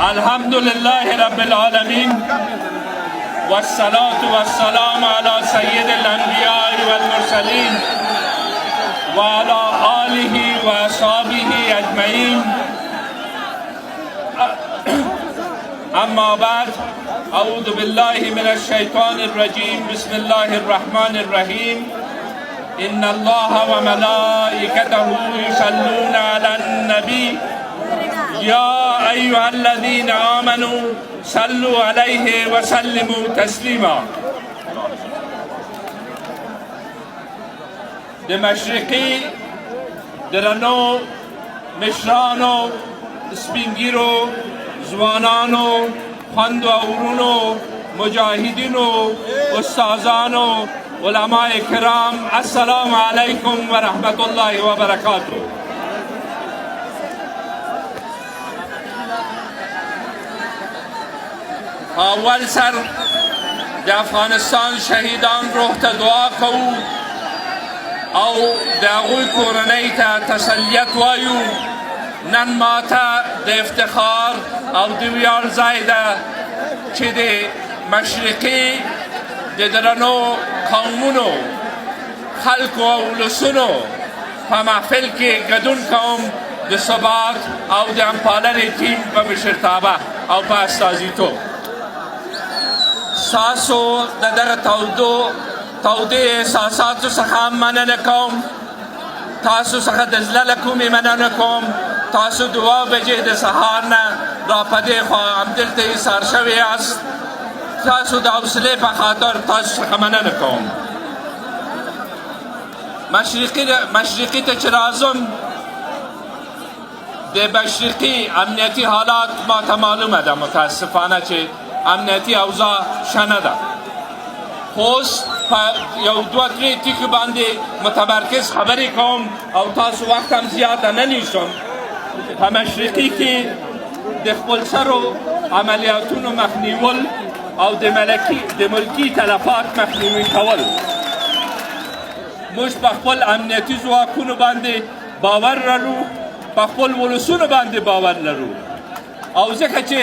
الحمد لله رب العالمين والصلاة والسلام على سيد الأنبياء والمرسلين وعلى آله وأصحابه أجمعين. أما بعد، أعوذ بالله من الشيطان الرجيم. بسم الله الرحمن الرحيم. إن الله وملائكته يصلون على النبي يا أيها الذين آمنوا صلوا عليه وسلموا تسليما. د مشرقی درنو مشرانو سپینگیرو زوانانو خوند و ورونو مجاهدینو استازانو علماء کرام، السلام علیکم و رحمت الله و برکاته. اول سر د افغانستان شهیدان روح ته دعا کوو او د هغوی کورنۍ ته تسلیت وایو. نن ماته د افتخار او د ویاړ ځای ده چې د مشرقي د درنو قومونو خلکو او ولسونو په محفل کې ګډون کوم د ثبات او د همپالنې ټیم په مشرتابه او په استازیتوب. ستاسو د دغه تودې احساساتو څخه مننه کوم. تاسو څخه د زړه له کومې مننه کوم. تاسو د 2 بجې د سهار نه را په دې خوا همدلته ایسار شوي یاست. تاسو د حوصلې په خاطر تاسو څخه مننه کوم. مشرقي ته چې راځم، د مشرقي امنیتي حالات ما ته معلومه ده، متاسفانه چې امنیتي اوضاع ښه نه ده. خو اوس په یو 2-3 ټکو باندې متمرکز خبرې کوم او تاسو وخت هم زیاته نه نیسم. په مشرقي کې د خپلسرو عملیاتونو مخنیول او د ملکي تلفات مخنیوي کول. موږ په خپل امنیتي ځواکونو باندې باور لرو، په خپل ولسونو باندې باور لرو، او ځکه چې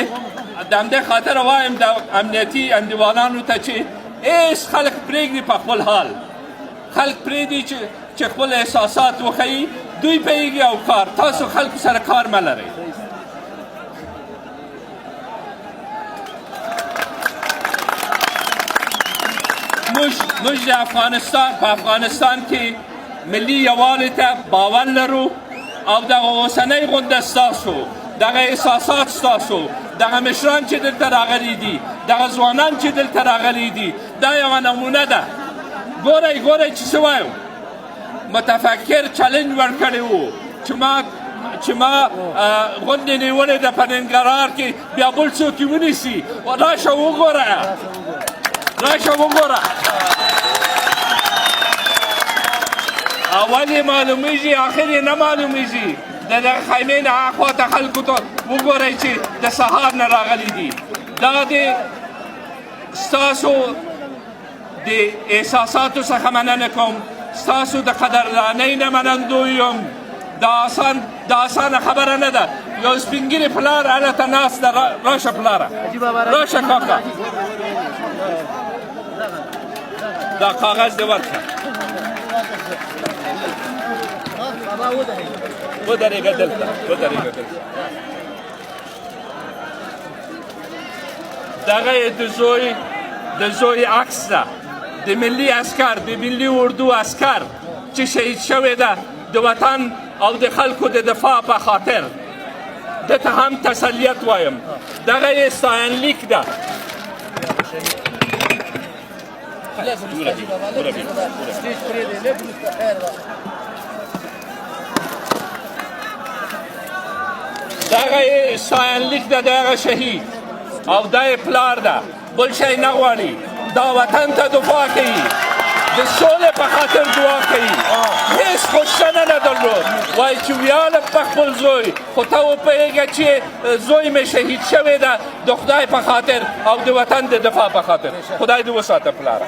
د همدې خاطر وایم د امنیتي انډیوالانو ته چې هېڅ خلک پرېږدي په خپل حال. خلک پرېږدي چې خپل احساسات وښیي، دوی پوهېږي او کار. تاسو خلکو سره کار مه لرئ. موږ د افغانستان کې ملي یووالي ته باور لرو او دغه اوسنۍ غونډه ستاسو، دغه احساسات ستاسو، دغه مشران چې دلته راغلي دي، دغه ځوانان چې دلته راغلي دي، دا یوه نمونه ده. ګورئ چې څه وایم. متفکر چلنج ورکړی و چې ما غونډې نیولې ده په ننګرهار کې، بیا بل څوک یې ونیسي. راشه وګوره. اول یې معلومیږي، آخر یې نه معلومیږي. د دغه خیمې نه هاخوا ته خلکو ته وګورئ چې د سهار نه راغلي دي. دا د ستاسو د احساساتو څخه مننه کوم. ستاسو د قدردانۍ نه منندوی یم. دا اسانه خبره نه ده. یو سپینګیري پلار هلته ناست ده. راشه پلاره، راشه کاکا، دا کاغذ دې ورکړه. ودرېږه دلته. دغه یې د زوی عکس ده، د ملي عسکر، د ملي اردو عسکر چې شهید شوی ده د وطن او د خلکو د دفاع په خاطر. ده ته هم تسلیت وایم. دغه یې ستاینلیک ده. دغه یې ستاینلیک ده د هغه شهید او دا یې پلار ده. بل شی نه غواړي. دا وطن ته دفاع کوي، د سولې په خاطر دعا کوي. هېڅ خوښنه نه درلود. وایي چې ویاړم په خپل زوی، خو ته وپوهېږه چې زوی مې شهید شوی ده د خدای په خاطر او د وطن د دفاع په خاطر. خدای دې وساته پلاره.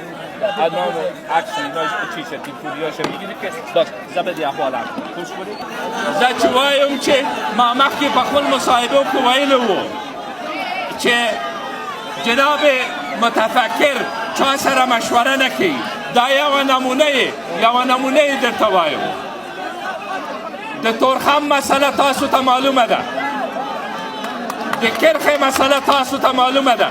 چیشه تیپوریاشه میگیری که باش زبدی احوالم خوش کنید. زه چې وایم چې ما مخکې په خپل مصاحبو کې ویلی وو چې جناب متفکر چا سره مشوره نکوي. دا یوه نمونه درته وایم. د تورخم مسله تاسو ته معلومه ده، د کرخې مسله تاسو ته معلومه ده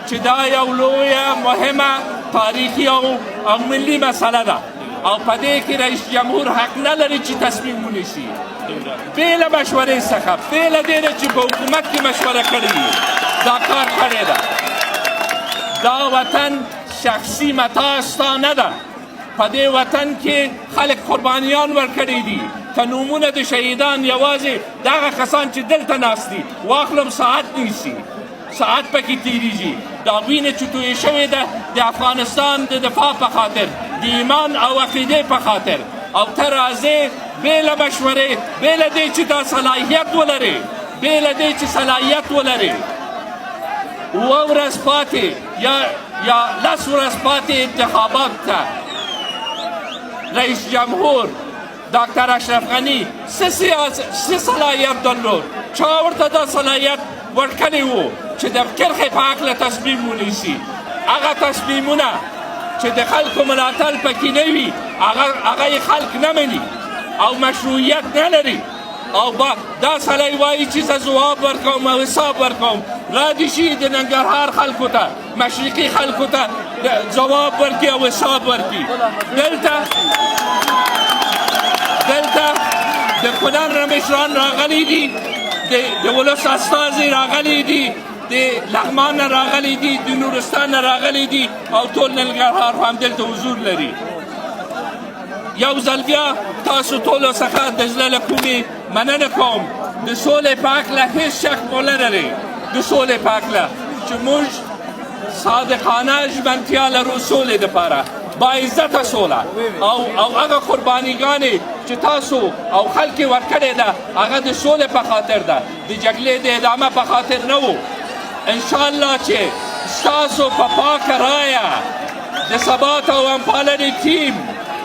چې دا یو لویه مهمه تاریخي او ملي مسله ده او په دې کې رئیس جمهور حق نه لري چې تصمیم ونیسي بې له مشورې څخه، بې له دې نه چې په حکومت کې مشوره کړې وي. دا کار کړې ده. دا وطن شخصي متاع ستا نه ده. په دې وطن کې خلک قربانیان ورکړي دي. که نومونه د شهیدان یوازې دغه کسان چې دلته ناست دي واخلم ساعت نیسي، ساعت پکې تیریږي. دا وینه چې تویې شوې ده د افغانستان د دفاع په خاطر، د ایمان او عقیدې په خاطر، او ته راځې بې له مشورې، بې له دې چې دا صلاحیت ولرې، بې له دې چې صلاحیت ولرې. اووه ورځ پاتې یا لس ورځ پاتې انتخابات ته رئیس جمهور ډاکټر اشرف غني څه صلاحیت درلود؟ چا ورته دا صلاحیت ورکړی و چې د کرښې په هکله تصمیم ونیسي؟ هغه تصمیمونه چې د خلکو ملاتړ پکې نه وي هغه یې خلک نه مني او مشروعیت نه لري. او دا سړی وایي چې زه ځواب ورکوم او حساب ورکوم. را دې شي د ننګرهار خلکو ته، مشرقي خلکو ته ځواب ورکړي او حساب ورکړي. دلته د کونړ نه مشران راغلي دي، د ولس استازي راغلي دي، د لغمان نه راغلي دي، د نورستان نه راغلي دي او ټول ننګرهار همدلته حضور لري. یو ځل بیا تاسو ټولو څخه د زړه له کومې مننه کوم. د سولې په هکله هېڅ شک مو نه لرئ، د سولې په هکله چې موږ صادقانه ژمنتیا لرو سولې دپاره، باعزته سوله او هغه قربانیګانې چې تاسو او خلک یې ورکړې ده هغه د سولې په خاطر ده، د جګړې د ادامه په خاطر نه و. انشاءالله چې ستاسو په پاکه رایه د ثبات او همپالنې ټیم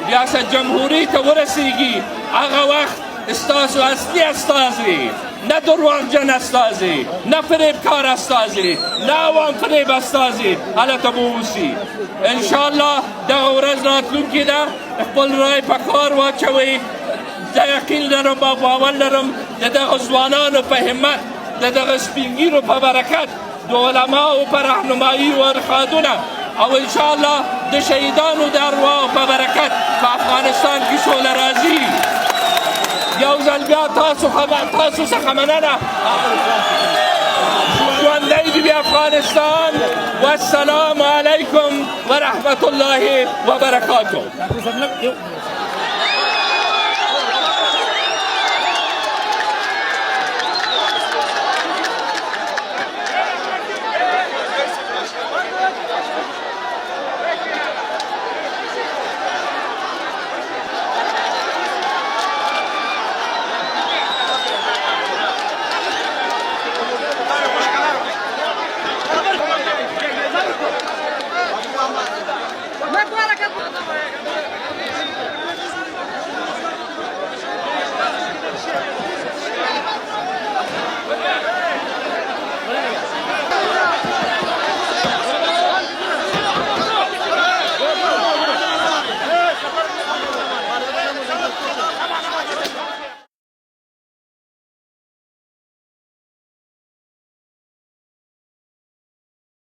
ریاست جمهوري ته ورسیږي، هغه وخت ستاسو اصلي استازي، نه درواغجن استازي، نه فریبکار استازي، نه عوام فریب استازي هلته به اوسي. انشاءالله دغه ورځ راتلونکې ده. خپل رای په کار واچوئ. زه یقین لرم او باور لرم د دغه ځوانانو په همت، د دغه سپین ږیرو په برکت، د علماو په رهنمایي او ارشادونه او انشاءالله د شهیدانو د ارواحو په برکت په افغانستان کې سوله راځي. یو ځل بیا تاسو څخه مننه. ژوندی دې وي افغانستان. والسلام علیکم ورحمة الله وبرکاته.